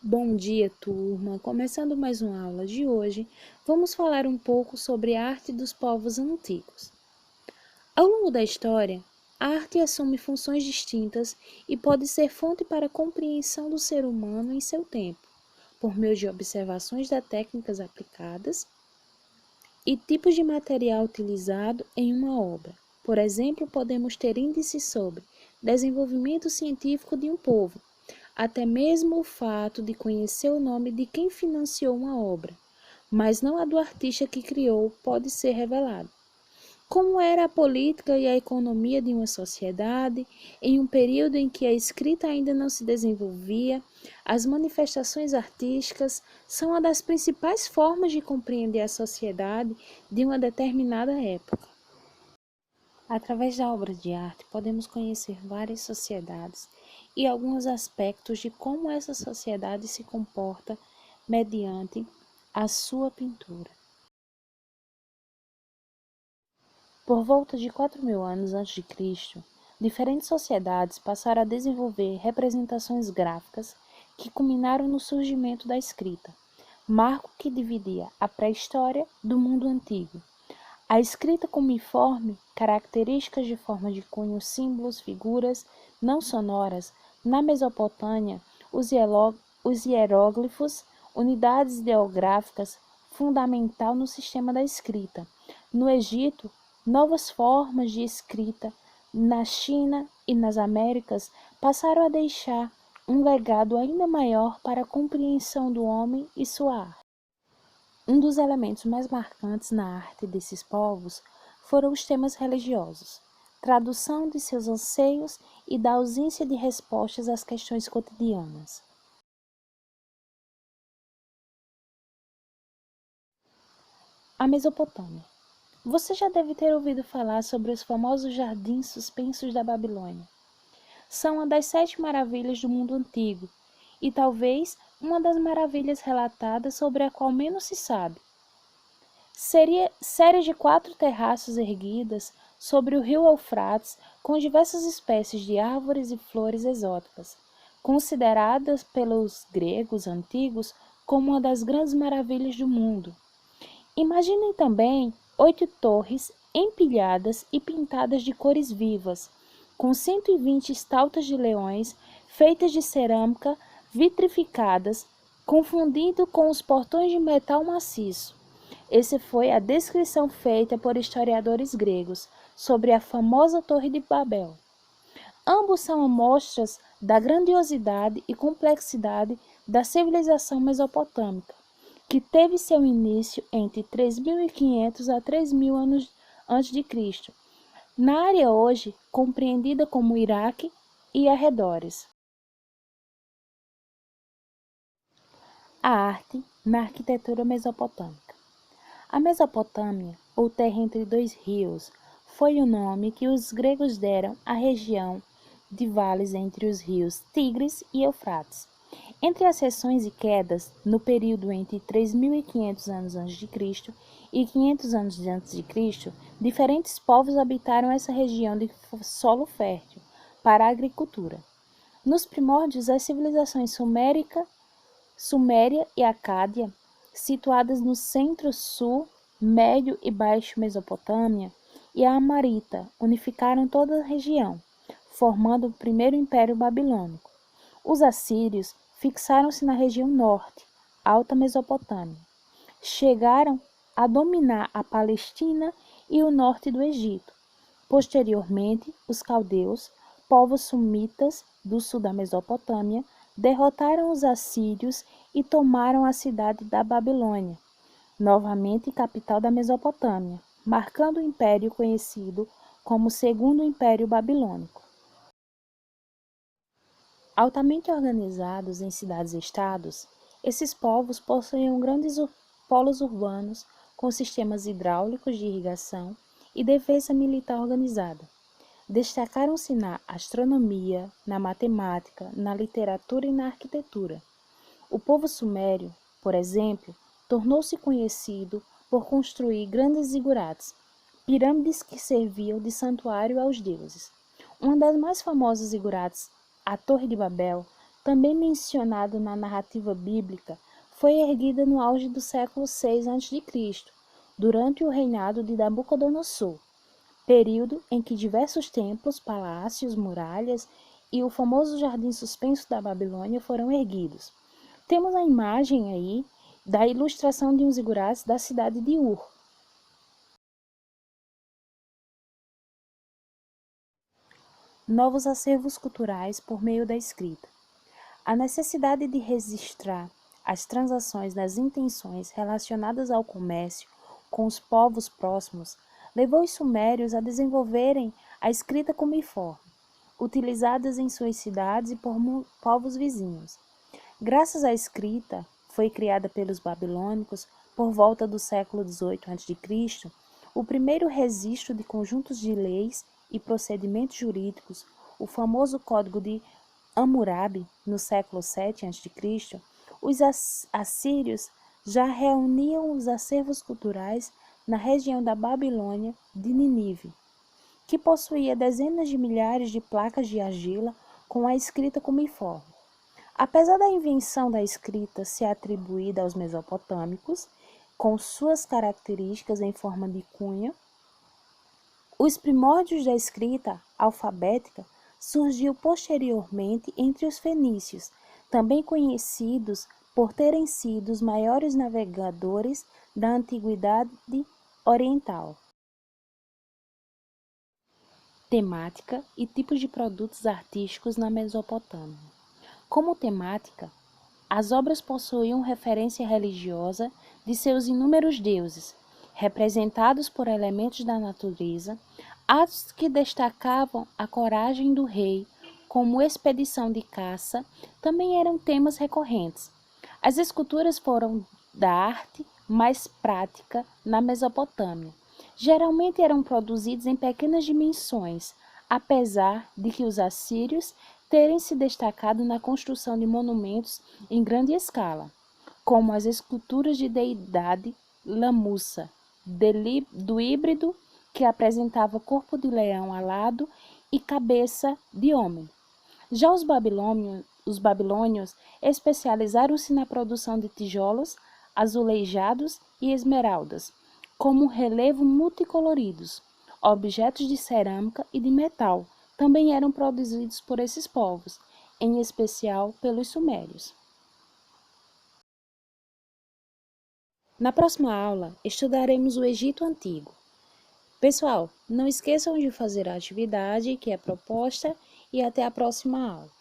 Bom dia, turma! Começando mais uma aula de hoje, vamos falar um pouco sobre a arte dos povos antigos. Ao longo da história, a arte assume funções distintas e pode ser fonte para a compreensão do ser humano em seu tempo, por meio de observações das técnicas aplicadas e tipos de material utilizado em uma obra. Por exemplo, podemos ter índices sobre desenvolvimento científico de um povo, até mesmo o fato de conhecer o nome de quem financiou uma obra, mas não a do artista que criou, pode ser revelado. Como era a política e a economia de uma sociedade, em um período em que a escrita ainda não se desenvolvia, as manifestações artísticas são uma das principais formas de compreender a sociedade de uma determinada época. Através da obra de arte, podemos conhecer várias sociedades e alguns aspectos de como essa sociedade se comporta mediante a sua pintura. Por volta de 4.000 anos antes de Cristo, diferentes sociedades passaram a desenvolver representações gráficas que culminaram no surgimento da escrita, marco que dividia a pré-história do mundo antigo. A escrita cuneiforme, características de forma de cunho, símbolos, figuras não sonoras, na Mesopotâmia, os hieróglifos, unidades ideográficas, fundamental no sistema da escrita. No Egito, novas formas de escrita, na China e nas Américas, passaram a deixar um legado ainda maior para a compreensão do homem e sua arte. Um dos elementos mais marcantes na arte desses povos foram os temas religiosos, tradução de seus anseios e da ausência de respostas às questões cotidianas. A Mesopotâmia. Você já deve ter ouvido falar sobre os famosos jardins suspensos da Babilônia. São uma das 7 maravilhas do mundo antigo e talvez uma das maravilhas relatadas sobre a qual menos se sabe. Série de 4 terraços erguidas sobre o rio Eufrates com diversas espécies de árvores e flores exóticas, consideradas pelos gregos antigos como uma das grandes maravilhas do mundo. Imaginem também 8 torres empilhadas e pintadas de cores vivas, com 120 estátuas de leões feitas de cerâmica vitrificadas, confundindo com os portões de metal maciço. Essa foi a descrição feita por historiadores gregos sobre a famosa Torre de Babel. Ambos são amostras da grandiosidade e complexidade da civilização mesopotâmica, que teve seu início entre 3.500 a 3.000 anos antes de Cristo, na área hoje compreendida como Iraque e arredores. A arte na arquitetura mesopotâmica. A Mesopotâmia, ou terra entre dois rios, foi o nome que os gregos deram à região de vales entre os rios Tigres e Eufrates. Entre as ascensões e quedas, no período entre 3.500 anos antes de Cristo e 500 anos antes de Cristo, diferentes povos habitaram essa região de solo fértil para a agricultura. Nos primórdios, as civilizações Suméria e Acádia, situadas no centro-sul, médio e baixo Mesopotâmia, e a Amarita, unificaram toda a região, formando o primeiro Império Babilônico. Os assírios fixaram-se na região norte, Alta Mesopotâmia. Chegaram a dominar a Palestina e o norte do Egito. Posteriormente, os caldeus, povos sumitas do sul da Mesopotâmia, derrotaram os assírios e tomaram a cidade da Babilônia, novamente capital da Mesopotâmia, marcando o império conhecido como Segundo Império Babilônico. Altamente organizados em cidades-estados, esses povos possuíam grandes polos urbanos com sistemas hidráulicos de irrigação e defesa militar organizada. Destacaram-se na astronomia, na matemática, na literatura e na arquitetura. O povo sumério, por exemplo, tornou-se conhecido por construir grandes zigurates, pirâmides que serviam de santuário aos deuses. Uma das mais famosas zigurates, a Torre de Babel, também mencionado na narrativa bíblica, foi erguida no auge do século VI a.C., durante o reinado de Nabucodonosor, período em que diversos templos, palácios, muralhas e o famoso jardim suspenso da Babilônia foram erguidos. Temos a imagem aí da ilustração de um zigurates da cidade de Ur. Novos acervos culturais por meio da escrita. A necessidade de registrar as transações das intenções relacionadas ao comércio com os povos próximos levou os sumérios a desenvolverem a escrita cuneiforme, utilizadas em suas cidades e por povos vizinhos. Graças à escrita, foi criada pelos babilônicos por volta do século XVIII a.C., o primeiro registro de conjuntos de leis e procedimentos jurídicos, o famoso Código de Hammurabi, no século VII a.C., os assírios já reuniam os acervos culturais na região da Babilônia de Nínive, que possuía dezenas de milhares de placas de argila com a escrita cuneiforme. Apesar da invenção da escrita ser atribuída aos mesopotâmicos, com suas características em forma de cunha, os primórdios da escrita alfabética surgiu posteriormente entre os fenícios, também conhecidos por terem sido os maiores navegadores da Antiguidade Oriental. Temática e tipos de produtos artísticos na Mesopotâmia. Como temática, as obras possuíam referência religiosa de seus inúmeros deuses, representados por elementos da natureza, atos que destacavam a coragem do rei, como expedição de caça, também eram temas recorrentes. As esculturas foram da arte mais prática na Mesopotâmia. Geralmente eram produzidos em pequenas dimensões, apesar de que os assírios terem se destacado na construção de monumentos em grande escala, como as esculturas de deidade Lamussa, do híbrido que apresentava corpo de leão alado e cabeça de homem. Já os babilônios especializaram-se na produção de tijolos, azulejados e esmeraldas, como relevo multicoloridos. Objetos de cerâmica e de metal também eram produzidos por esses povos, em especial pelos sumérios. Na próxima aula, estudaremos o Egito Antigo. Pessoal, não esqueçam de fazer a atividade que é proposta e até a próxima aula.